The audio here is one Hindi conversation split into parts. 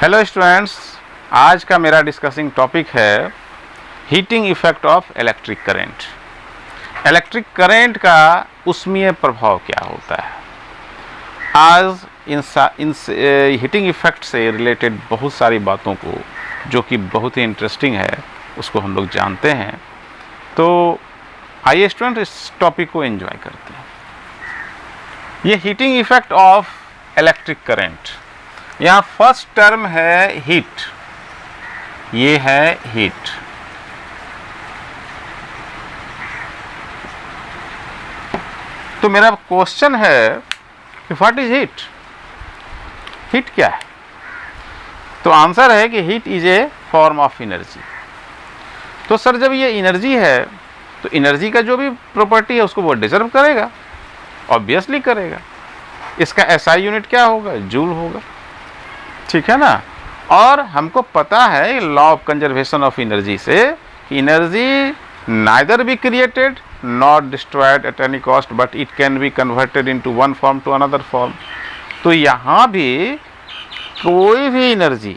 हेलो स्टूडेंट्स, आज का मेरा डिस्कसिंग टॉपिक है heating effect of electric current. Electric current का उष्मीय प्रभाव क्या होता है। आज इन हीटिंग इफेक्ट से रिलेटेड बहुत सारी बातों को, जो कि बहुत ही इंटरेस्टिंग है, उसको हम लोग जानते हैं। तो आइए स्टूडेंट इस टॉपिक को एंजॉय करते हैं। ये heating effect of electric current, यहाँ फर्स्ट टर्म है हीट, ये है हीट। तो मेरा क्वेश्चन है कि व्हाट इज हीट। हीट क्या है? तो आंसर है कि heat is a form of energy. तो सर जब ये एनर्जी है तो एनर्जी का जो भी प्रॉपर्टी है उसको वो डिजर्व करेगा, ऑब्वियसली करेगा। इसका एसआई यूनिट क्या होगा? जूल होगा, ठीक है ना। और हमको पता है law of conservation of energy से कि energy neither be created not destroyed at any cost, but it can be converted into one form to another form. तो यहाँ भी कोई भी एनर्जी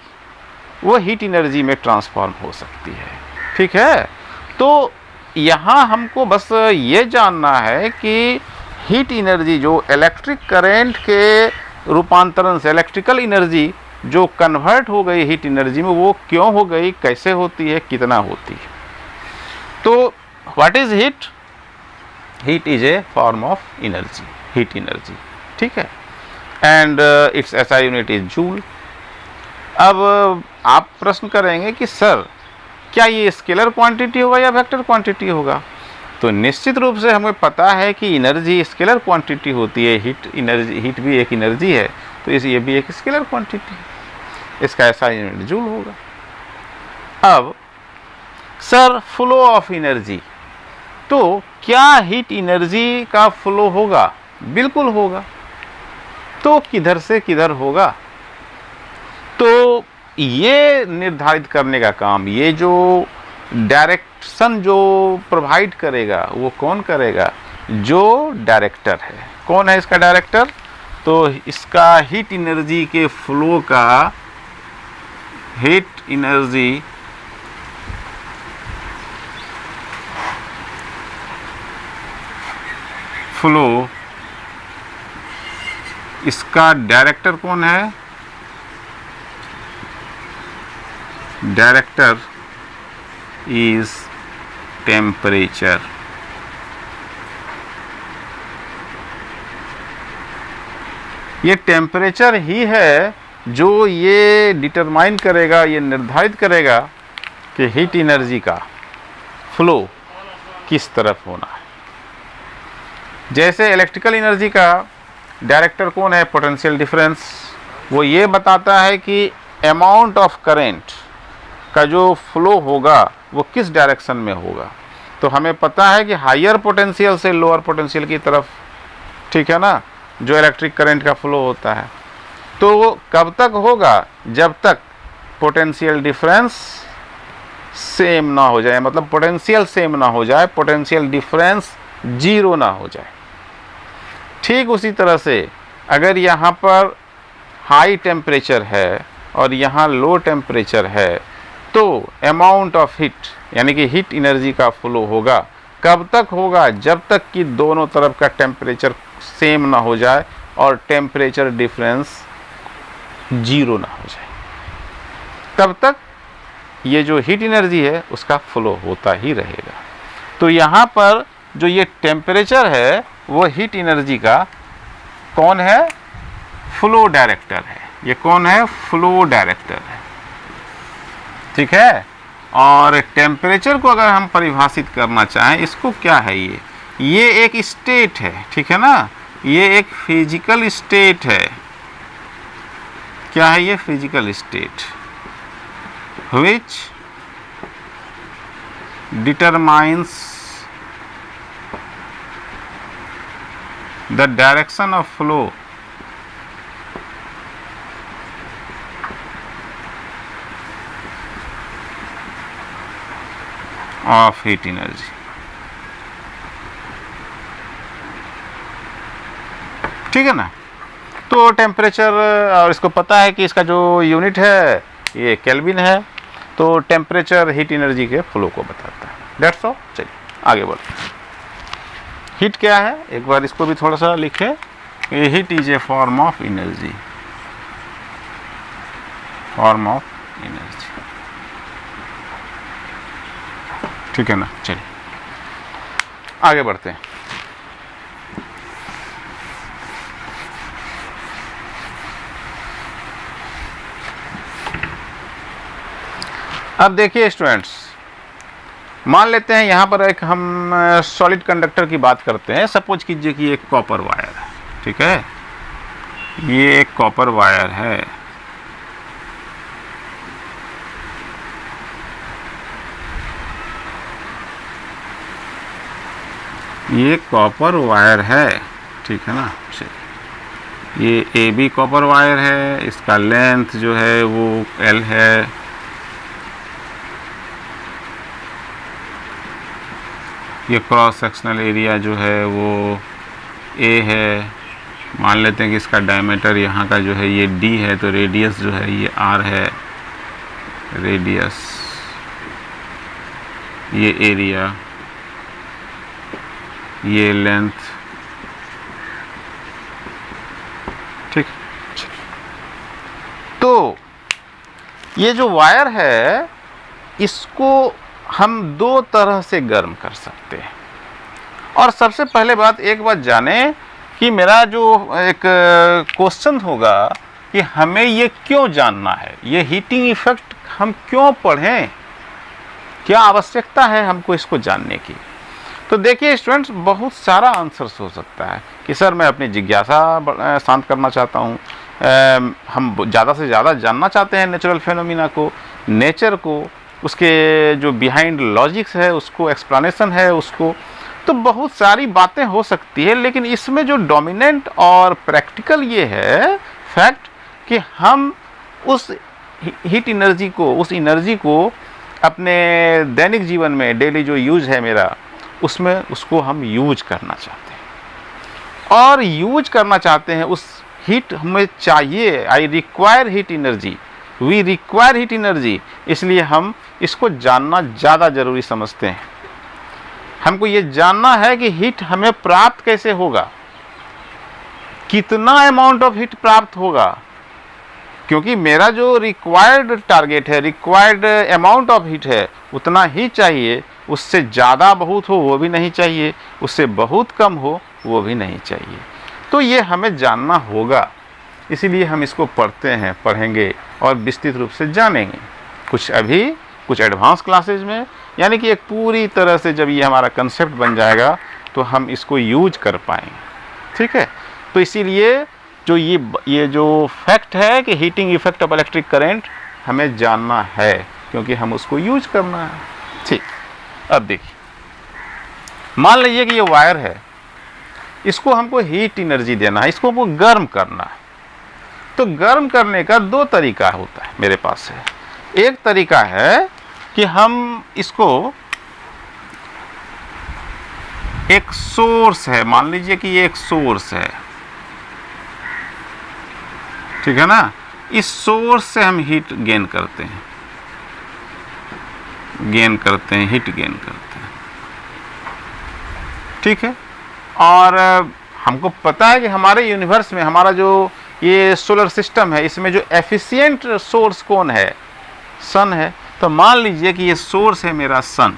वो हीट एनर्जी में ट्रांसफॉर्म हो सकती है, ठीक है। तो यहाँ हमको बस ये जानना है कि हीट एनर्जी जो इलेक्ट्रिक करंट के रूपांतरण से इलेक्ट्रिकल एनर्जी जो कन्वर्ट हो गई हीट एनर्जी में, वो क्यों हो गई, कैसे होती है, कितना होती है। तो what is heat? Heat is a form of energy, heat energy, ठीक है। And it's SI unit is joule. अब आप प्रश्न करेंगे कि सर क्या ये स्केलर क्वांटिटी होगा या वेक्टर क्वांटिटी होगा? तो निश्चित रूप से हमें पता है कि एनर्जी स्केलर क्वांटिटी होती है, हीट एनर्जी, हीट भी एक एनर्जी है, तो ये भी एक स्केलर क्वांटिटी है। इसका ऐसा यूनिट जूल होगा। अब सर फ्लो ऑफ एनर्जी, तो क्या हीट एनर्जी का फ्लो होगा? बिल्कुल होगा। तो किधर से किधर होगा? तो ये निर्धारित करने का काम, ये जो डायरेक्शन जो प्रोवाइड करेगा वो कौन करेगा? जो डायरेक्टर है। कौन है इसका डायरेक्टर? तो इसका हीट एनर्जी के फ्लो का, हीट एनर्जी फ्लो, इसका डायरेक्टर कौन है? Director is temperature. ये टेम्परेचर ही है जो ये डिटरमाइन करेगा, ये निर्धारित करेगा कि हीट एनर्जी का फ्लो किस तरफ होना है। जैसे इलेक्ट्रिकल एनर्जी का डायरेक्टर कौन है? Potential difference. वो ये बताता है कि अमाउंट ऑफ करंट का जो फ्लो होगा वो किस डायरेक्शन में होगा। तो हमें पता है कि हायर पोटेंशियल से लोअर पोटेंशियल की तरफ, ठीक है ना, जो इलेक्ट्रिक करंट का फ्लो होता है। तो कब तक होगा? जब तक पोटेंशियल डिफरेंस सेम ना हो जाए, मतलब पोटेंशियल सेम ना हो जाए, पोटेंशियल डिफरेंस जीरो ना हो जाए। ठीक उसी तरह से अगर यहाँ पर हाई टेम्परेचर है और यहाँ लो टेम्परेचर है, तो अमाउंट ऑफ हीट यानी कि हीट एनर्जी का फ्लो होगा। कब तक होगा? जब तक कि दोनों तरफ का टेम्परेचर सेम ना हो जाए और टेम्परेचर डिफरेंस जीरो ना हो जाए, तब तक ये जो हीट एनर्जी है उसका फ्लो होता ही रहेगा। तो यहाँ पर जो ये टेम्परेचर है वो हीट एनर्जी का कौन है? फ्लो डायरेक्टर है। ये कौन है? फ्लो डायरेक्टर है, ठीक है। और टेम्परेचर को अगर हम परिभाषित करना चाहें, इसको क्या है? ये एक स्टेट है, ठीक है ना। ये एक फिजिकल स्टेट है। क्या है ये? Physical state which determines the direction of flow of heat energy। ठीक है ना। इसको टेम्परेचर और इसको पता है कि इसका जो यूनिट है ये केल्विन है, तो टेम्परेचर हीट एनर्जी के फ्लो को बताता है। That's all. चलिए आगे बढ़ते हैं। हीट क्या है, एक बार इसको भी थोड़ा सा लिखे। Heat is a form of energy, form of energy, ठीक है ना। चलिए आगे बढ़ते हैं। अब देखिए स्टूडेंट्स, मान लेते हैं यहाँ पर एक हम सॉलिड कंडक्टर की बात करते हैं। सपोज कीजिए कि एक कॉपर वायर है, ठीक है, ये एक कॉपर वायर है। ये कॉपर वायर है, ठीक है ना। ये ए बी कॉपर वायर है, इसका लेंथ जो है वो L है। ये क्रॉस सेक्शनल एरिया जो है वो A है। मान लेते हैं कि इसका डायमीटर यहाँ का जो है ये D है, तो रेडियस जो है ये R है, रेडियस, ये एरिया, ये लेंथ, ठीक। तो ये जो वायर है इसको हम दो तरह से गर्म कर सकते हैं। और सबसे पहले बात, एक बात जाने कि मेरा जो एक क्वेश्चन होगा कि हमें ये क्यों जानना है, ये हीटिंग इफेक्ट हम क्यों पढ़ें, क्या आवश्यकता है हमको इसको जानने की। तो देखिए स्टूडेंट्स, बहुत सारा आंसर्स हो सकता है कि सर मैं अपनी जिज्ञासा शांत करना चाहता हूँ, हम ज़्यादा से ज़्यादा जानना चाहते हैं नेचुरल फेनोमिना को, नेचर को, उसके जो बिहाइंड लॉजिक्स है उसको, एक्सप्लेनेशन है उसको। तो बहुत सारी बातें हो सकती है, लेकिन इसमें जो डोमिनेंट और प्रैक्टिकल ये है फैक्ट कि हम उस हीट एनर्जी को, उस एनर्जी को अपने दैनिक जीवन में, डेली जो यूज है मेरा, उसमें उसको हम यूज करना चाहते हैं। और यूज करना चाहते हैं, उस हीट हमें चाहिए, I require heat energy, we require heat energy, इसलिए हम इसको जानना ज़्यादा ज़रूरी समझते हैं। हमको ये जानना है कि हीट हमें प्राप्त कैसे होगा, कितना अमाउंट ऑफ हीट प्राप्त होगा, क्योंकि मेरा जो रिक्वायर्ड टारगेट है, रिक्वायर्ड अमाउंट ऑफ हीट है, उतना ही चाहिए। उससे ज़्यादा बहुत हो वो भी नहीं चाहिए, उससे बहुत कम हो वो भी नहीं चाहिए। तो ये हमें जानना होगा, इसीलिए हम इसको पढ़ते हैं, पढ़ेंगे और विस्तृत रूप से जानेंगे। कुछ अभी, कुछ एडवांस क्लासेज में, यानी कि एक पूरी तरह से जब ये हमारा कंसेप्ट बन जाएगा तो हम इसको यूज कर पाएंगे, ठीक है। तो इसीलिए जो ये जो फैक्ट है कि heating effect of electric current हमें जानना है, क्योंकि हम उसको यूज करना है, ठीक। अब देखिए, मान लीजिए कि ये वायर है, इसको हमको हीट एनर्जी देना है, इसको हमको गर्म करना है। तो गर्म करने का दो तरीका होता है मेरे पास है। एक तरीका है कि हम इसको, एक सोर्स है, मान लीजिए कि ये एक सोर्स है, ठीक है ना। इस सोर्स से हम हीट गेन करते हैं, हीट गेन करते हैं, ठीक है। और हमको पता है कि हमारे यूनिवर्स में, हमारा जो ये सोलर सिस्टम है, इसमें जो एफिशिएंट सोर्स कौन है, सन है। तो मान लीजिए कि ये सोर्स है मेरा सन,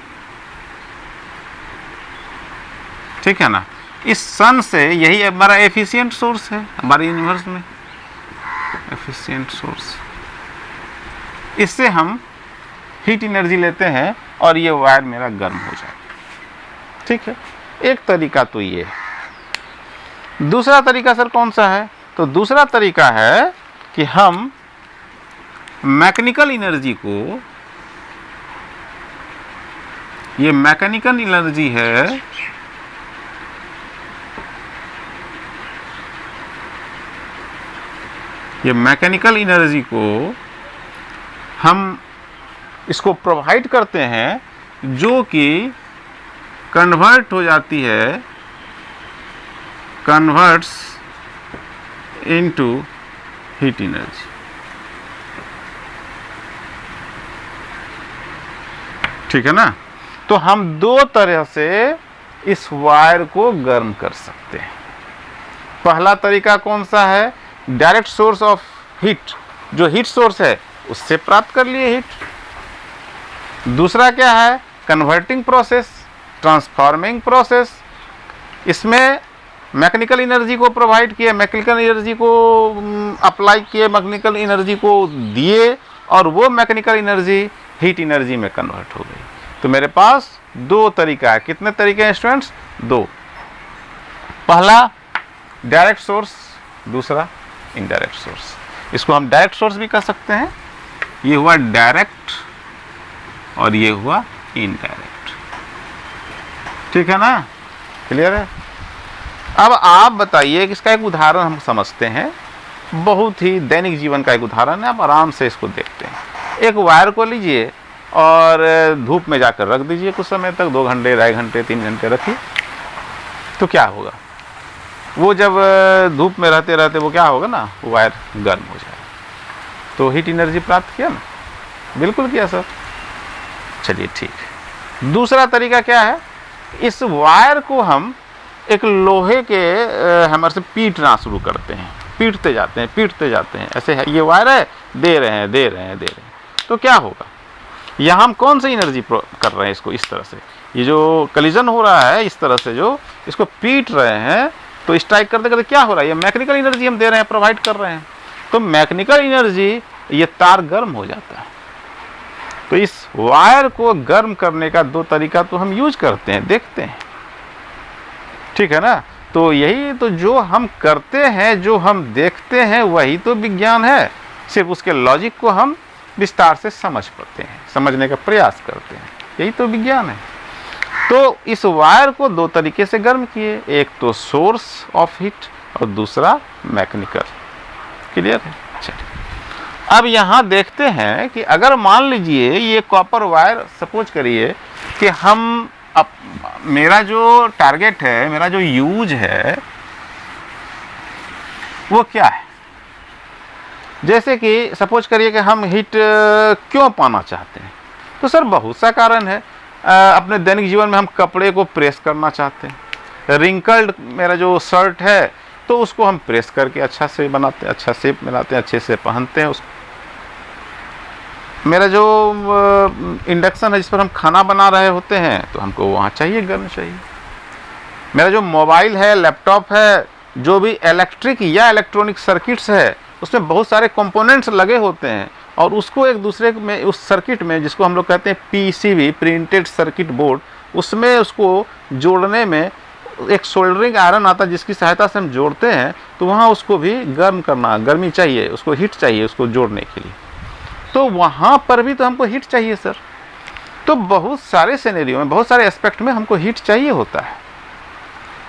ठीक है ना। इस सन से, यही हमारा एफिशिएंट सोर्स है हमारे यूनिवर्स में, एफिशिएंट सोर्स। इससे हम हीट एनर्जी लेते हैं और ये वायर मेरा गर्म हो जाए, ठीक है। एक तरीका तो ये है। दूसरा तरीका सर कौन सा है? तो दूसरा तरीका है कि हम मैकेनिकल एनर्जी को, ये मैकेनिकल एनर्जी है, ये मैकेनिकल एनर्जी को हम इसको प्रोवाइड करते हैं, जो कि कन्वर्ट हो जाती है, कन्वर्ट्स इनटू हीट एनर्जी। ठीक है ना। तो हम दो तरह से इस वायर को गर्म कर सकते हैं। पहला तरीका कौन सा है? डायरेक्ट सोर्स ऑफ हीट, जो हीट सोर्स है उससे प्राप्त कर लिए हीट। दूसरा क्या है? Converting process, transforming process. इसमें मैकेनिकल एनर्जी को प्रोवाइड किए, मैकेनिकल एनर्जी को अप्लाई किए, मैकेनिकल एनर्जी को दिए, और वो मैकेनिकल एनर्जी हीट एनर्जी में कन्वर्ट हो गई। तो मेरे पास दो तरीका है। कितने तरीके हैं स्टूडेंट्स? दो। पहला डायरेक्ट सोर्स, दूसरा इनडायरेक्ट सोर्स। इसको हम डायरेक्ट सोर्स भी कह सकते हैं। ये हुआ डायरेक्ट और ये हुआ इनडायरेक्ट। ठीक है ना? क्लियर है? अब आप बताइए कि इसका एक उदाहरण हम समझते हैं, बहुत ही दैनिक जीवन का एक उदाहरण है। आप आराम से इसको देखते हैं। एक वायर को लीजिए और धूप में जाकर रख दीजिए कुछ समय तक, 2 घंटे, 2.5 घंटे, 3 घंटे रखिए, तो क्या होगा? वो जब धूप में रहते रहते वो क्या होगा ना, वायर गर्म हो जाएगा। तो हीट एनर्जी प्राप्त किया ना? बिल्कुल किया सर। चलिए ठीक है। दूसरा तरीका क्या है? इस वायर को हम एक लोहे के हैमर से पीटना शुरू करते हैं, पीटते जाते हैं, पीटते जाते हैं। ऐसे है, ये वायर है, दे रहे हैं, दे रहे हैं, दे रहे हैं। तो क्या होगा? यहाँ हम कौन सी एनर्जी कर रहे हैं इसको? इस तरह से ये जो कलिजन हो रहा है, इस तरह से जो इसको पीट रहे हैं, तो स्ट्राइक करते करते क्या हो रहा है? ये मैकेनिकल एनर्जी हम दे रहे हैं, प्रोवाइड कर रहे हैं। तो मैकेनिकल एनर्जी, ये तार गर्म हो जाता है। तो इस वायर को गर्म करने का दो तरीका तो हम यूज करते हैं, देखते हैं। ठीक है ना? तो यही तो जो हम करते हैं, जो हम देखते हैं, वही तो विज्ञान है। सिर्फ उसके लॉजिक को हम विस्तार से समझ पाते हैं, समझने का प्रयास करते हैं। यही तो विज्ञान है। तो इस वायर को दो तरीके से गर्म किए, एक तो सोर्स ऑफ हीट और दूसरा मैकेनिकल। क्लियर है? चलिए अब यहाँ देखते हैं कि अगर मान लीजिए ये कॉपर वायर, सपोज करिए कि हम मेरा जो टारगेट है, मेरा जो यूज है, वो क्या है? जैसे कि सपोज करिए कि हम हीट क्यों पाना चाहते हैं? तो सर बहुत सा कारण है। अपने दैनिक जीवन में हम कपड़े को प्रेस करना चाहते हैं। रिंकल्ड मेरा जो शर्ट है, तो उसको हम प्रेस करके अच्छा से बनाते हैं, अच्छा शेप में लाते हैं, अच्छे से पहनते हैं उसको। मेरा जो इंडक्शन है जिस पर हम खाना बना रहे होते हैं, तो हमको वहाँ चाहिए, गर्म चाहिए। मेरा जो मोबाइल है, लैपटॉप है, जो भी इलेक्ट्रिक या इलेक्ट्रॉनिक सर्किट्स है, उसमें बहुत सारे कंपोनेंट्स लगे होते हैं, और उसको एक दूसरे में, उस सर्किट में, जिसको हम लोग कहते हैं पीसीबी, प्रिंटेड सर्किट बोर्ड, उसमें उसको जोड़ने में एक सोल्डरिंग आयरन आता है, जिसकी सहायता से हम जोड़ते हैं। तो वहाँ उसको भी गर्म करना, गर्मी चाहिए, उसको हीट चाहिए उसको जोड़ने के लिए। तो वहाँ पर भी तो हमको हीट चाहिए सर। तो बहुत सारे सिनेरियो में, बहुत सारे एस्पेक्ट में हमको हीट चाहिए होता है।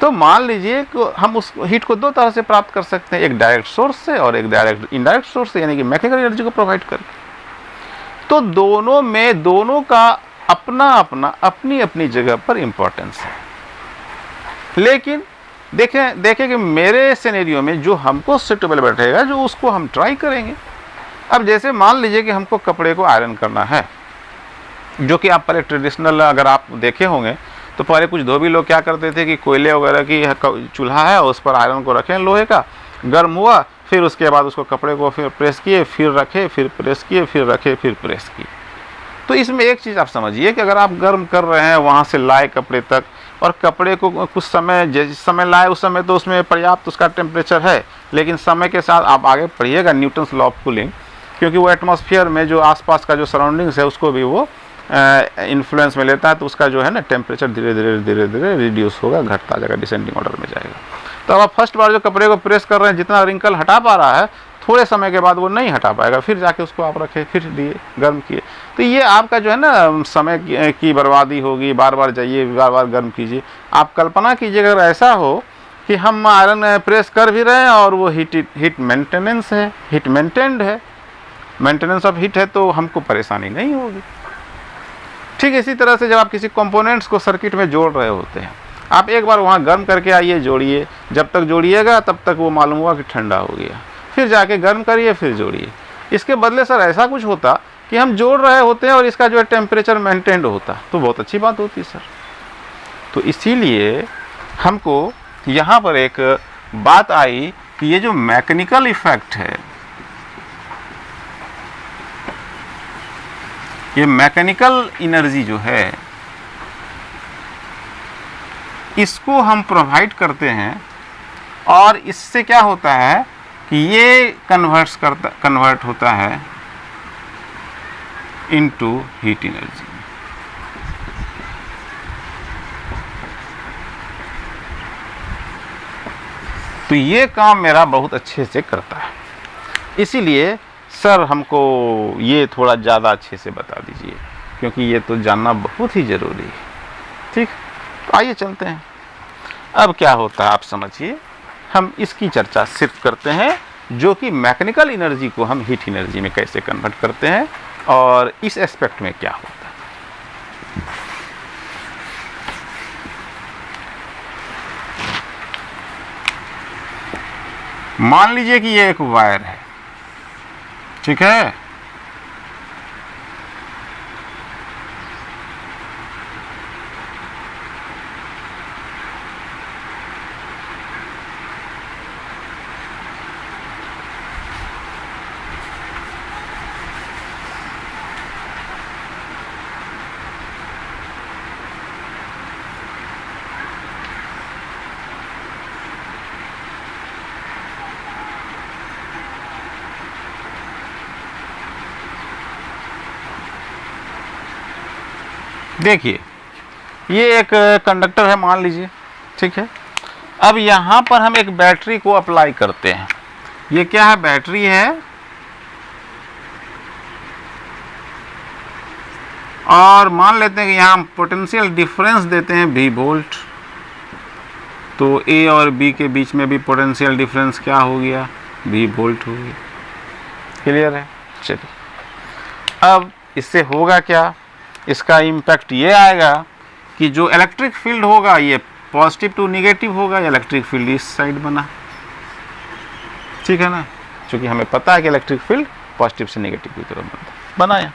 तो मान लीजिए कि हम उस हीट को दो तरह से प्राप्त कर सकते हैं, एक डायरेक्ट सोर्स से और एक डायरेक्ट इनडायरेक्ट सोर्स से, यानी कि मैकेनिकल एनर्जी को प्रोवाइड करके। तो दोनों में, दोनों का अपना अपना, अपनी अपनी जगह पर इम्पोर्टेंस है। लेकिन देखें कि मेरे सिनेरियो में जो हमको सूटेबल बैठेगा, जो उसको हम ट्राई करेंगे। अब जैसे मान लीजिए कि हमको कपड़े को आयरन करना है, जो कि आप पहले ट्रेडिशनल अगर आप देखे होंगे तो पहले कुछ धोबी लोग क्या करते थे कि कोयले वगैरह की चूल्हा है, उस पर आयरन को रखें लोहे का, गर्म हुआ, फिर उसके बाद उसको कपड़े को फिर प्रेस किए, फिर रखे, फिर प्रेस किए, फिर रखे, फिर प्रेस किए। तो इसमें एक चीज़ आप समझिए कि अगर आप गर्म कर रहे हैं, वहाँ से लाए कपड़े तक, और कपड़े को कुछ समय, जिस समय लाए उस समय तो उसमें पर्याप्त उसका टेम्परेचर है, लेकिन समय के साथ आप आगे पढ़िएगा न्यूटन्स लॉ ऑफ कूलिंग, क्योंकि वो एटमॉस्फेयर में जो आसपास का जो सराउंडिंग्स है उसको भी वो इन्फ्लुएंस में लेता है। तो उसका जो है ना टेम्परेचर धीरे धीरे धीरे धीरे रिड्यूस होगा, घटता जाएगा, डिसेंडिंग ऑर्डर में जाएगा। तो अब आप फर्स्ट बार जो कपड़े को प्रेस कर रहे हैं, जितना रिंकल हटा पा रहा है, थोड़े समय के बाद वो नहीं हटा पाएगा, फिर जाके उसको आप रखे, फिर दिए, गर्म किए। तो ये आपका जो है ना समय की बर्बादी होगी। बार बार जाइए, बार बार गर्म कीजिए। आप कल्पना कीजिए अगर ऐसा हो कि हम आयरन प्रेस कर भी रहे हैं और वो हीट मेंटेनेंस है, हीट मेंटेन्ड है, मेंटेनेंस ऑफ हीट है, तो हमको परेशानी नहीं होगी। ठीक इसी तरह से जब आप किसी कंपोनेंट्स को सर्किट में जोड़ रहे होते हैं, आप एक बार वहाँ गर्म करके आइए, जोड़िए, जब तक जोड़िएगा तब तक वो मालूम हुआ कि ठंडा हो गया, फिर जाके गर्म करिए, फिर जोड़िए। इसके बदले सर ऐसा कुछ होता कि हम जोड़ रहे होते हैं और इसका जो है टेम्परेचर मेंटेन्ड होता, तो बहुत अच्छी बात होती सर। तो इसीलिए हमको यहाँ पर एक बात आई कि ये जो मैकेनिकल इफेक्ट है, ये मैकेनिकल एनर्जी जो है, इसको हम प्रोवाइड करते हैं और इससे क्या होता है कि ये कन्वर्ट होता है इनटू हीट एनर्जी। तो ये काम मेरा बहुत अच्छे से करता है, इसीलिए सर हमको ये थोड़ा ज़्यादा अच्छे से बता दीजिए, क्योंकि ये तो जानना बहुत ही ज़रूरी है। ठीक, तो आइए चलते हैं। अब क्या होता है आप समझिए, हम इसकी चर्चा सिर्फ करते हैं जो कि मैकेनिकल एनर्जी को हम हीट एनर्जी में कैसे कन्वर्ट करते हैं और इस एस्पेक्ट में क्या होता है। मान लीजिए कि ये एक वायर है, ठीक है, देखिए ये एक कंडक्टर है मान लीजिए, ठीक है। अब यहाँ पर हम एक बैटरी को अप्लाई करते हैं। ये क्या है, बैटरी है, और मान लेते हैं कि यहाँ हम पोटेंशियल डिफरेंस देते हैं V वोल्ट। तो A और B के बीच में भी पोटेंशियल डिफरेंस क्या हो गया, V वोल्ट हो गया। क्लियर है। चलिए अब इससे होगा क्या, इसका इम्पैक्ट ये आएगा कि जो इलेक्ट्रिक फील्ड होगा ये पॉजिटिव टू नेगेटिव होगा, इलेक्ट्रिक फील्ड इस साइड बना, ठीक है ना, क्योंकि हमें पता है कि इलेक्ट्रिक फील्ड पॉजिटिव से नेगेटिव की तरफ बनाया।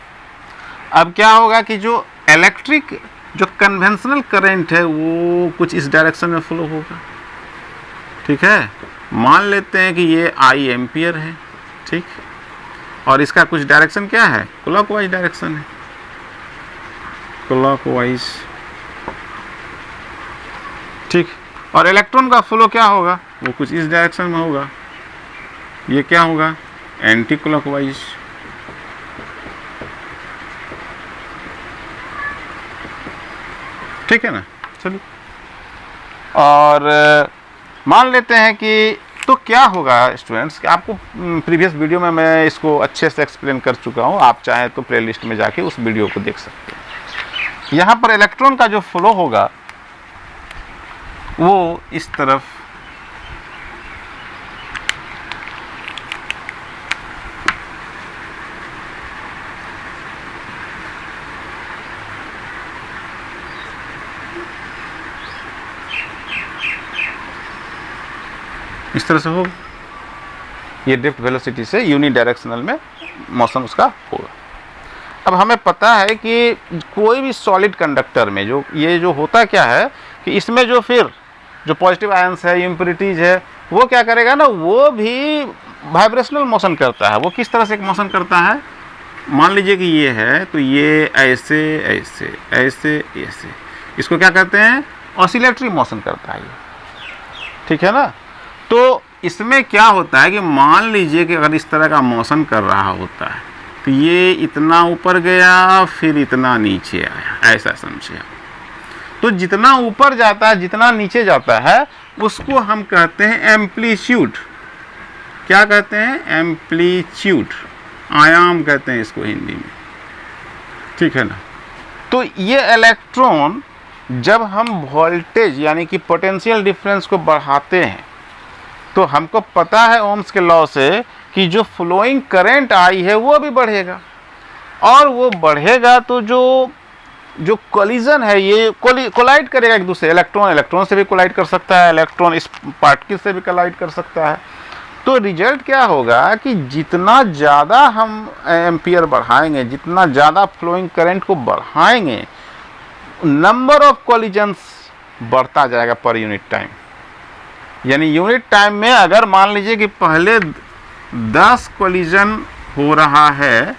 अब क्या होगा कि जो इलेक्ट्रिक जो कन्वेंशनल करंट है वो कुछ इस डायरेक्शन में फ्लो होगा, ठीक है। मान लेते हैं कि ये I एम्पियर है, ठीक, और इसका कुछ डायरेक्शन क्या है, क्लॉकवाइज डायरेक्शन है, क्लॉकवाइज, ठीक। और इलेक्ट्रॉन का फ्लो क्या होगा, वो कुछ इस डायरेक्शन में होगा, ये क्या होगा, एंटी क्लॉकवाइज। ठीक है ना। चलिए, और मान लेते हैं कि तो क्या होगा स्टूडेंट्स कि आपको प्रीवियस वीडियो में मैं इसको अच्छे से एक्सप्लेन कर चुका हूँ, आप चाहें तो प्लेलिस्ट में जाके उस वीडियो को देख सकते हैं। यहाँ पर इलेक्ट्रॉन का जो फ्लो होगा वो इस तरफ इस तरह से होगा, ये ड्रिफ्ट वेलोसिटी से यूनि डायरेक्शनल में मोशन उसका होगा। अब हमें पता है कि कोई भी सॉलिड कंडक्टर में जो ये जो होता क्या है कि इसमें जो फिर जो पॉजिटिव आयंस है, इम्प्योरिटीज है, वो क्या करेगा ना, वो भी वाइब्रेशनल मोशन करता है। वो किस तरह से मोशन करता है, मान लीजिए कि ये है, तो ये ऐसे ऐसे ऐसे ऐसे, इसको क्या कहते हैं, ऑसिलेटरी मोशन करता है ये, ठीक है ना। तो इसमें क्या होता है कि मान लीजिए कि अगर इस तरह का मोशन कर रहा होता है तो ये इतना ऊपर गया फिर इतना नीचे आया, ऐसा समझिए। तो जितना ऊपर जाता है जितना नीचे जाता है उसको हम कहते हैं एम्पलीट्यूड। क्या कहते हैं, एम्पलीट्यूड, आयाम कहते हैं इसको हिंदी में, ठीक है ना। तो ये इलेक्ट्रॉन जब हम वोल्टेज यानी कि पोटेंशियल डिफरेंस को बढ़ाते हैं तो हमको पता है ओम्स के लॉ से कि जो फ्लोइंग करंट आई है वो भी बढ़ेगा, और वो बढ़ेगा तो जो जो कोलिजन है ये कोलाइड करेगा एक दूसरे, इलेक्ट्रॉन इलेक्ट्रॉन से भी कोलाइड कर सकता है, इलेक्ट्रॉन इस पार्टिकल से भी कोलाइड कर सकता है। तो रिजल्ट क्या होगा कि जितना ज़्यादा हम एम्पियर बढ़ाएंगे, जितना ज़्यादा फ्लोइंग करंट को बढ़ाएंगे, नंबर ऑफ कोलिजन्स बढ़ता जाएगा पर यूनिट टाइम। यानी यूनिट टाइम में अगर मान लीजिए कि पहले 10 कोलिजन हो रहा है,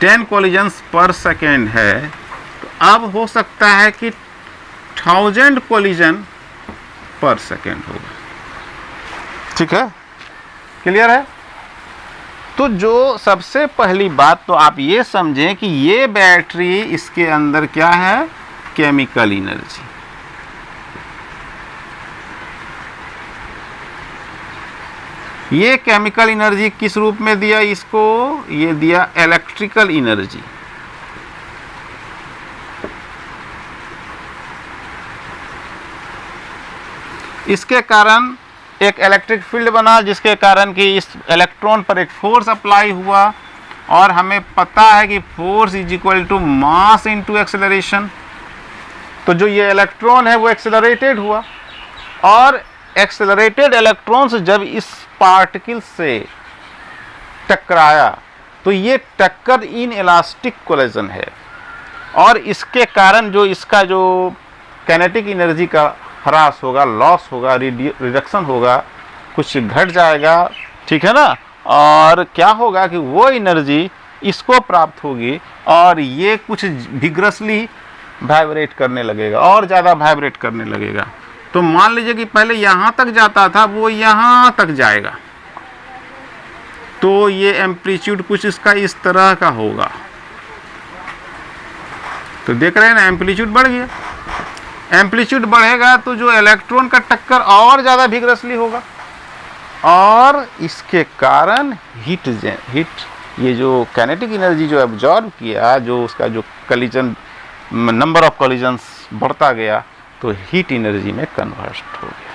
10 कोलिजन्स पर सेकेंड है, तो अब हो सकता है कि 1000 कोलिजन पर सेकेंड होगा। ठीक है, क्लियर है? तो जो सबसे पहली बात तो आप ये समझें कि ये बैटरी, इसके अंदर क्या है? Chemical energy. ये केमिकल एनर्जी किस रूप में दिया इसको? ये दिया इलेक्ट्रिकल एनर्जी। इसके कारण एक इलेक्ट्रिक फील्ड बना, जिसके कारण कि इस इलेक्ट्रॉन पर एक फोर्स अप्लाई हुआ, और हमें पता है कि force is equal to mass into acceleration. तो जो ये इलेक्ट्रॉन है वो एक्सेलरेटेड हुआ, और एक्सेलरेटेड इलेक्ट्रॉन्स जब इस पार्टिकल से टकराया तो ये टक्कर इन इलास्टिक कोलिजन है, और इसके कारण जो इसका जो काइनेटिक एनर्जी का ह्रास होगा, लॉस होगा, रिडक्शन होगा, कुछ घट जाएगा। ठीक है ना? और क्या होगा कि वो एनर्जी इसको प्राप्त होगी, और ये कुछ विग्रसली वाइब्रेट करने लगेगा, और ज़्यादा वाइब्रेट करने लगेगा। तो मान लीजिए कि पहले यहाँ तक जाता था, वो यहाँ तक जाएगा, तो ये एम्पलीट्यूड कुछ इसका इस तरह का होगा। तो देख रहे हैं ना, एम्पलीट्यूड बढ़ गया। एम्पलीट्यूड बढ़ेगा तो जो इलेक्ट्रॉन का टक्कर और ज़्यादा विग्रसली होगा, और इसके कारण हीट ये जो काइनेटिक एनर्जी जो एब्जॉर्ब किया, जो उसका जो कोलिजन नंबर ऑफ कोलिजन्स बढ़ता गया, तो हीट एनर्जी में कन्वर्ट हो गया।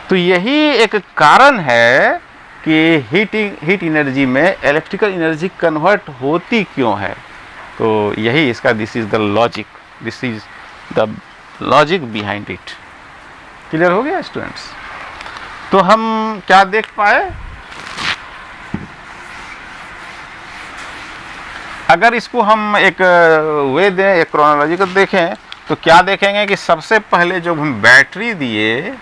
तो यही एक कारण है कि हीट एनर्जी में इलेक्ट्रिकल एनर्जी कन्वर्ट होती क्यों है। तो यही इसका this is the logic behind it. Clear हो गया स्टूडेंट्स? तो हम क्या देख पाए? अगर इसको हम एक वे दें, एक क्रोनोलॉजी को देखें, तो क्या देखेंगे कि सबसे पहले जो हम बैटरी दिए,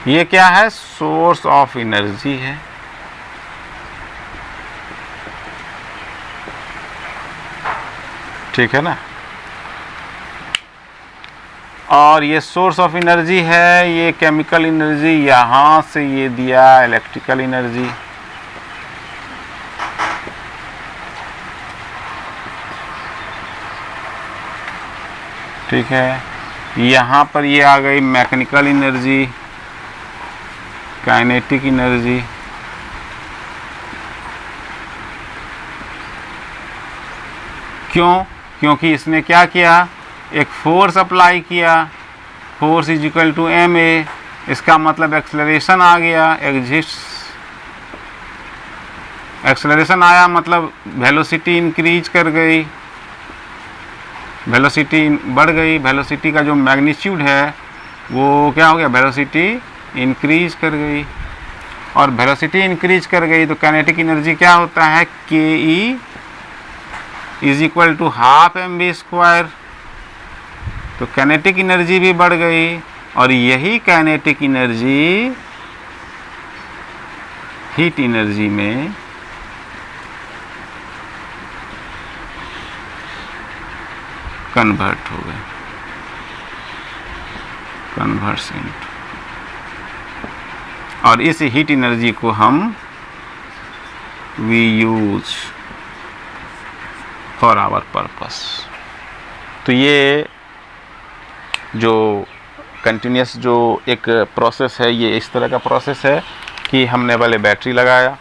ये क्या है? सोर्स ऑफ एनर्जी है। ठीक है ना? और ये सोर्स ऑफ एनर्जी है, ये केमिकल एनर्जी, यहाँ से ये दिया इलेक्ट्रिकल एनर्जी। ठीक है, यहाँ पर ये आ गई मैकेनिकल एनर्जी, काइनेटिक एनर्जी। क्यों? क्योंकि इसने क्या किया? एक फोर्स अप्लाई किया, force is equal to M A. इसका मतलब एक्सेलरेशन आ गया, एक्सेलरेशन आया मतलब वेलोसिटी इंक्रीज कर गई, वेलोसिटी बढ़ गई। वेलोसिटी का जो मैग्नीट्यूड है वो क्या हो गया? वेलोसिटी इंक्रीज कर गई, और वेलोसिटी इंक्रीज कर गई तो काइनेटिक एनर्जी क्या होता है? K E is equal to half M B square. तो काइनेटिक एनर्जी भी बढ़ गई, और यही काइनेटिक एनर्जी हीट एनर्जी में कन्वर्ट हो गए, कन्वर्शन। और इस हीट एनर्जी को हम we use for our purpose. तो ये जो कंटिन्यूस जो एक प्रोसेस है, ये इस तरह का प्रोसेस है कि हमने पहले बैटरी लगाया,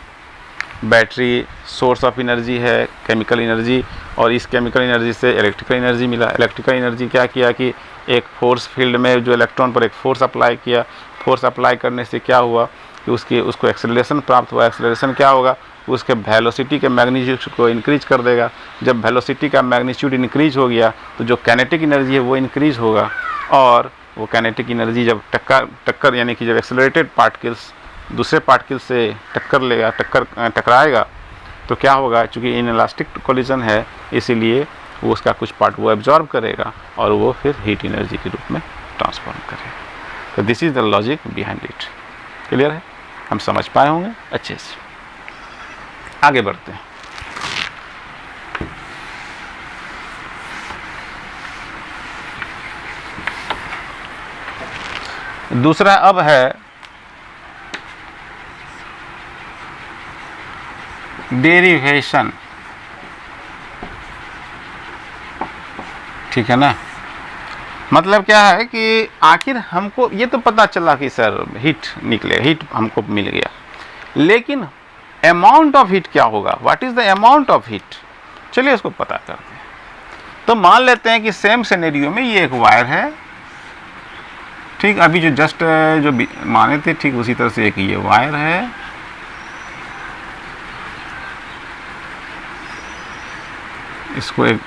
बैटरी सोर्स ऑफ एनर्जी है, केमिकल एनर्जी, और इस केमिकल एनर्जी से इलेक्ट्रिकल एनर्जी मिला। इलेक्ट्रिकल एनर्जी क्या किया कि एक फोर्स फील्ड में जो इलेक्ट्रॉन पर एक फोर्स अप्लाई किया, फोर्स अप्लाई करने से क्या हुआ कि उसको एक्सेलरेशन प्राप्त हुआ। एक्सेलरेशन क्या होगा, उसके वेलोसिटी के मैग्नीट्यूड को इंक्रीज कर देगा। जब वेलोसिटी का मैग्नीट्यूड इंक्रीज हो गया तो जो काइनेटिक एनर्जी है वो इंक्रीज होगा, और वो काइनेटिक एनर्जी जब टक्कर यानी कि जब एक्सेलरेटेड पार्टिकल्स दूसरे पार्टिकल से टकराएगा तो क्या होगा, चूँकि इनइलास्टिक कोलिजन है इसीलिए वो उसका कुछ पार्ट वो एब्जॉर्ब करेगा और वो फिर हीट एनर्जी के रूप में ट्रांसफॉर्म करेगा। तो this is the logic behind it. Clear है, हम समझ पाए होंगे अच्छे से। आगे बढ़ते हैं। दूसरा अब है डेरिवेशन। ठीक है ना, मतलब क्या है कि आखिर हमको ये तो पता चला कि सर हीट निकले, हीट हमको मिल गया, लेकिन अमाउंट ऑफ हीट क्या होगा, what is the amount of heat, चलिए उसको पता करते हैं। तो मान लेते हैं कि सेम सिनेरियो में ये एक वायर है, ठीक, अभी जो जस्ट जो माने थे ठीक उसी तरह से एक ये वायर है, इसको एक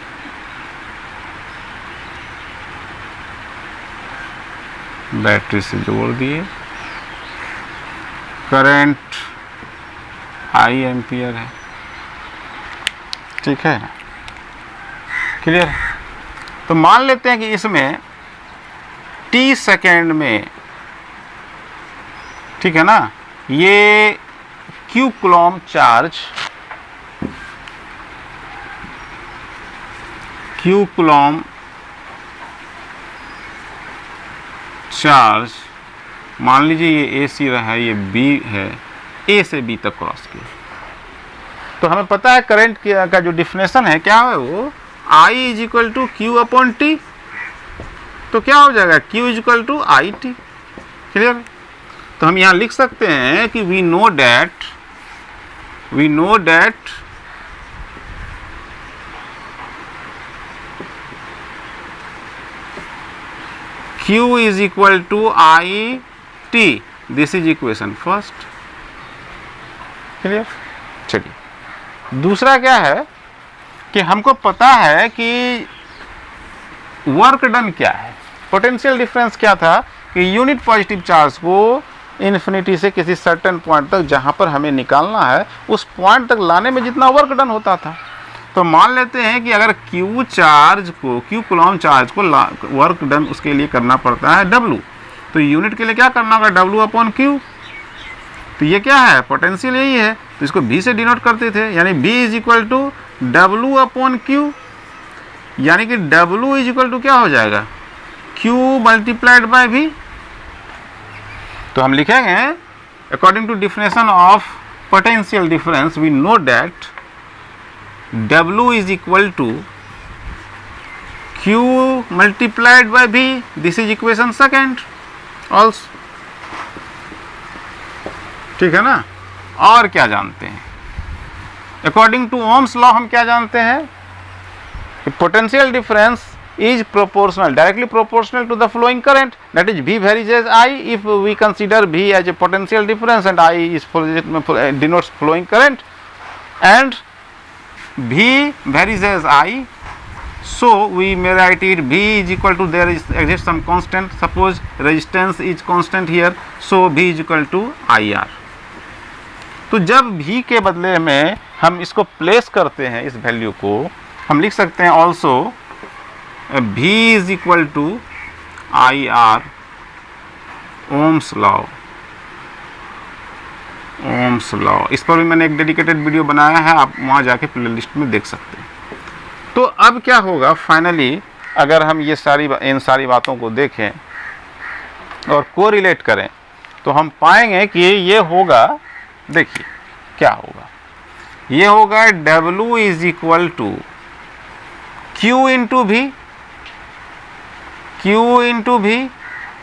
बैटरी से जोड़ दिए, करंट I एम्पियर है, ठीक है, क्लियर। तो मान लेते हैं कि इसमें t सेकेंड में, ठीक है ना, ये q Coulomb charge, q Coulomb charge, मान लीजिए ये ए सी रहा है, ये बी है, ए से बी तक क्रॉस किया। तो हमें पता है करंट का जो डिफिनेशन है क्या है, वो I is equal to Q upon T. तो क्या हो जाएगा, Q is equal to I T. Clear. तो हम यहाँ लिख सकते हैं कि we know that Q is equal to I T. This is equation first. Clear. चलिए दूसरा क्या है कि हमको पता है कि वर्क डन क्या है, पोटेंशियल डिफरेंस क्या था कि यूनिट पॉजिटिव चार्ज को इन्फिनिटी से किसी सर्टेन पॉइंट तक जहां पर हमें निकालना है उस पॉइंट तक लाने में जितना वर्क डन होता था। तो मान लेते हैं कि अगर Q कूलॉम चार्ज को वर्क डन उसके लिए करना पड़ता है W, तो यूनिट के लिए क्या करना होगा, W अपॉन Q। तो ये क्या है, पोटेंशियल यही है, तो इसको V से डिनोट करते थे, यानी V is equal to W upon Q, यानी कि W इज इक्वल टू क्या हो जाएगा, Q मल्टीप्लाइड बाय V। तो हम लिखेंगे according to definition of potential difference we know that W is equal to Q multiplied by V. This is equation second also. ठीक है ना। और क्या जानते हैं, अकॉर्डिंग टू ओम्स लॉ हम क्या जानते हैं, potential difference is proportional, directly proportional to the flowing current, that is V varies as I if we consider V as a potential difference and I is denotes flowing current, and V varies as I, so we may write it V is equal to, there is exists some constant, suppose resistance is constant here, so V is equal to IR. तो जब V के बदले में हम इसको प्लेस करते हैं, इस वैल्यू को हम लिख सकते हैं also V is equal to IR Ohm's law. इस पर भी मैंने एक डेडिकेटेड वीडियो बनाया है, आप वहाँ जाके प्लेलिस्ट में देख सकते हैं। तो अब क्या होगा फाइनली, अगर हम ये इन सारी बातों को देखें और कोरिलेट करें तो हम पाएंगे कि ये होगा, देखिए क्या होगा, ये होगा W is equal to Q into V, Q into V.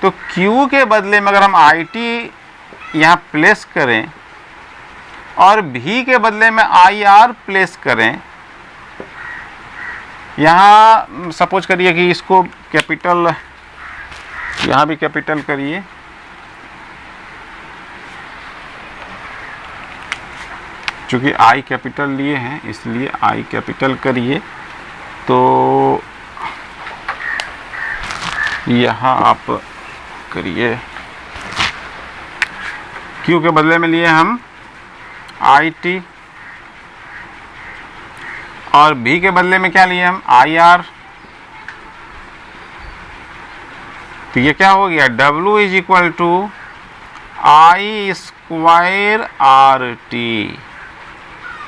तो Q के बदले में अगर हम IT यहाँ प्लेस करें और V के बदले में IR प्लेस करें, यहाँ सपोज करिए कि इसको कैपिटल, यहाँ भी कैपिटल करिए, चूँकि आई कैपिटल लिए हैं इसलिए आई कैपिटल करिए, तो यहाँ आप करिए, क्यू के बदले में लिए हम आई टी, और भी के बदले में क्या लिए हम आई आर। तो ये क्या हो गया, W is equal to I square R T,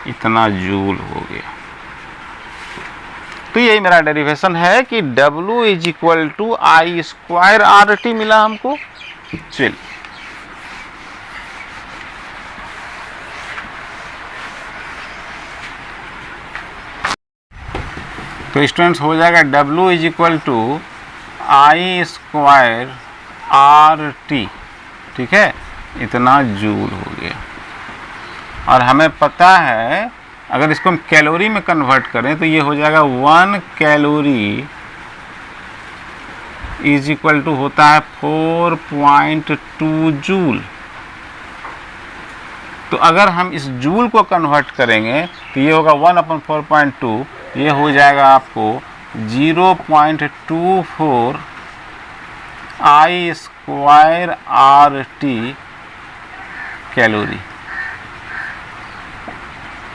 इतना जूल हो गया। तो यही मेरा डेरिवेशन है कि W is equal to I square R T मिला हमको। चल तो स्टूडेंट्स हो जाएगा W is equal to I square R T, ठीक है, इतना जूल हो गया। और हमें पता है अगर इसको हम कैलोरी में कन्वर्ट करें तो ये हो जाएगा 1 कैलोरी इज इक्वल टू होता है 4.2 जूल। तो अगर हम इस जूल को कन्वर्ट करेंगे तो ये होगा 1/4.2, ये हो जाएगा आपको 0.24 आई स्क्वायर आर टी कैलोरी,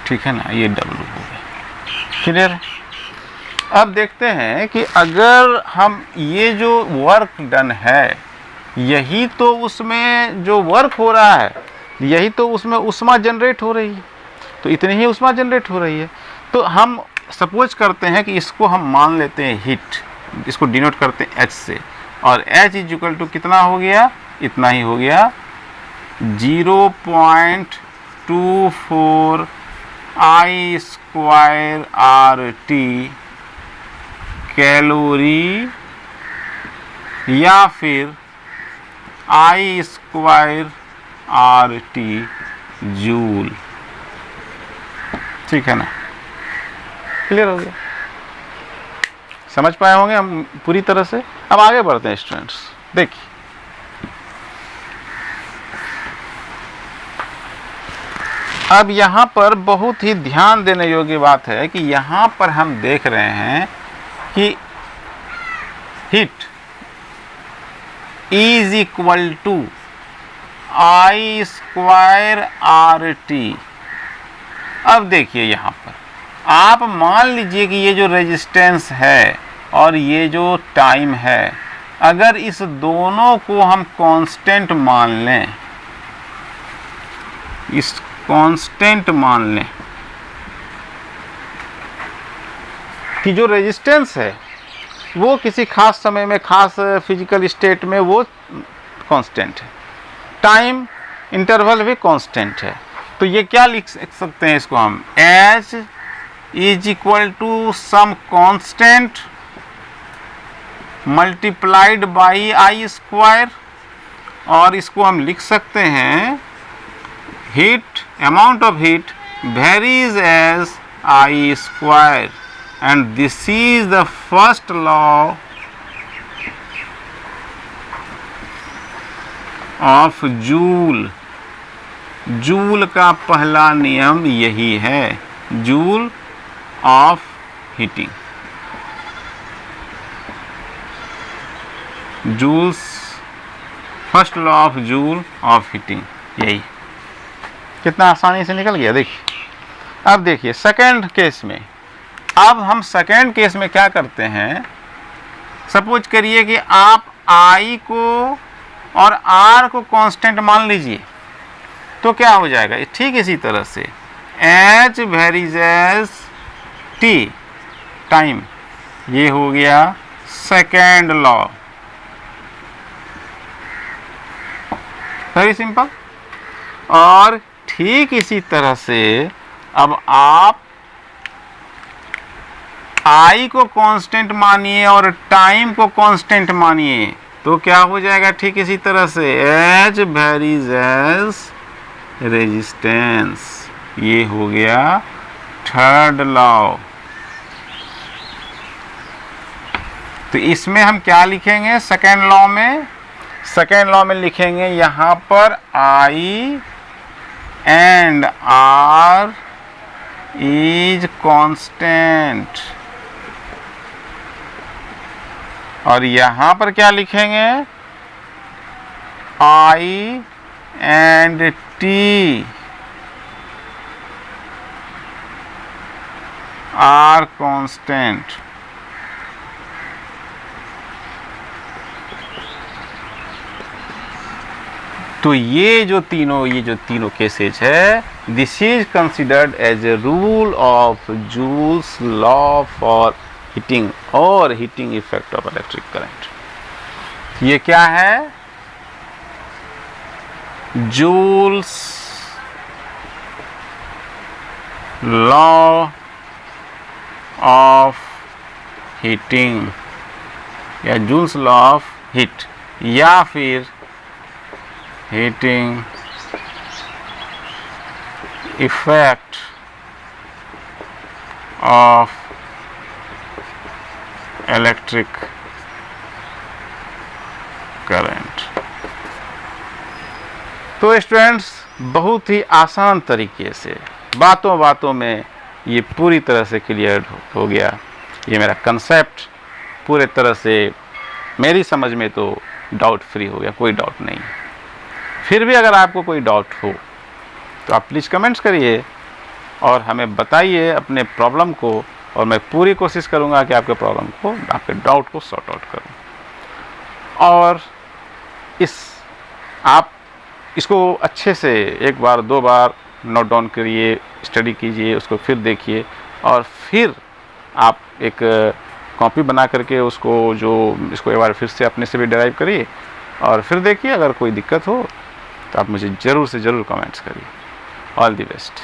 ठीक है ना, ये W हो गया। क्लियर। अब देखते हैं कि अगर हम ये जो वर्क डन है, यही तो उसमें जो वर्क हो रहा है, यही तो उसमें ऊष्मा जनरेट हो रही है, तो इतनी ही ऊष्मा जनरेट हो रही है। तो हम सपोज करते हैं कि इसको हम मान लेते हैं हीट, इसको डिनोट करते हैं H से, और H इज इक्वल टू कितना हो गया, इतना ही हो गया 0.24 आई स्क्वायर आर टी कैलोरी, या फिर आई स्क्वायर आर टी जूल, ठीक है ना। क्लियर हो गया, समझ पाए होंगे हम पूरी तरह से। अब आगे बढ़ते हैं स्टूडेंट्स। देखिए अब यहाँ पर बहुत ही ध्यान देने योग्य बात है कि यहाँ पर हम देख रहे हैं कि heat is equal to I square R T. अब देखिए यहाँ पर आप मान लीजिए कि ये जो रेजिस्टेंस है और ये जो टाइम है, अगर इस दोनों को हम कांस्टेंट मान लें, इस कांस्टेंट मान लें कि जो रेजिस्टेंस है वो किसी खास समय में, खास फिजिकल स्टेट में वो कांस्टेंट है, टाइम इंटरवल भी कांस्टेंट है, तो ये क्या लिख सकते हैं इसको हम, H is equal to some constant multiplied by I square, और इसको हम लिख सकते हैं heat, amount of heat varies as I square, and this is the first law of Joule। Joule का पहला नियम यही है, Joule of heating, Joule's first law of Joule of heating, यही। कितना आसानी से निकल गया। देखिए अब देखिए सेकेंड केस में, अब हम सेकेंड केस में क्या करते हैं, सपोज करिए कि आप I को और R को कांस्टेंट मान लीजिए, तो क्या हो जाएगा, ठीक इसी तरह से H varies as T time, ये हो गया सेकेंड लॉ, वेरी सिंपल। और ठीक इसी तरह से अब आप I को कांस्टेंट मानिए और टाइम को कांस्टेंट मानिए, तो क्या हो जाएगा, ठीक इसी तरह से H वेरीज एज रेजिस्टेंस, ये हो गया थर्ड लॉ। तो इसमें हम क्या लिखेंगे सेकेंड लॉ में, सेकेंड लॉ में लिखेंगे यहाँ पर I and R is constant। और यहां पर क्या लिखेंगे, I and T are constant। तो ये जो तीनों केसेज है, this is considered as a rule of Joule's law for heating और heating effect of electric current. ये क्या है, जूल्स लॉ ऑफ हीटिंग या जूल्स लॉ ऑफ हीट या फिर heating effect of electric current. तो स्टूडेंट्स, बहुत ही आसान तरीके से बातों बातों में ये पूरी तरह से क्लियर हो गया। ये मेरा कंसेप्ट पूरे तरह से मेरी समझ में तो डाउट फ्री हो गया, कोई डाउट नहीं। फिर भी अगर आपको कोई डाउट हो तो आप प्लीज़ कमेंट्स करिए और हमें बताइए अपने प्रॉब्लम को, और मैं पूरी कोशिश करूंगा कि आपके प्रॉब्लम को, आपके डाउट को सॉर्ट आउट करूं। और आप इसको अच्छे से एक बार दो बार नोट डाउन करिए, स्टडी कीजिए, उसको फिर देखिए, और फिर आप एक कॉपी बना करके इसको एक बार फिर से अपने से भी डिराइव करिए, और फिर देखिए अगर कोई दिक्कत हो तो आप मुझे ज़रूर से ज़रूर कमेंट्स करिए। All the best.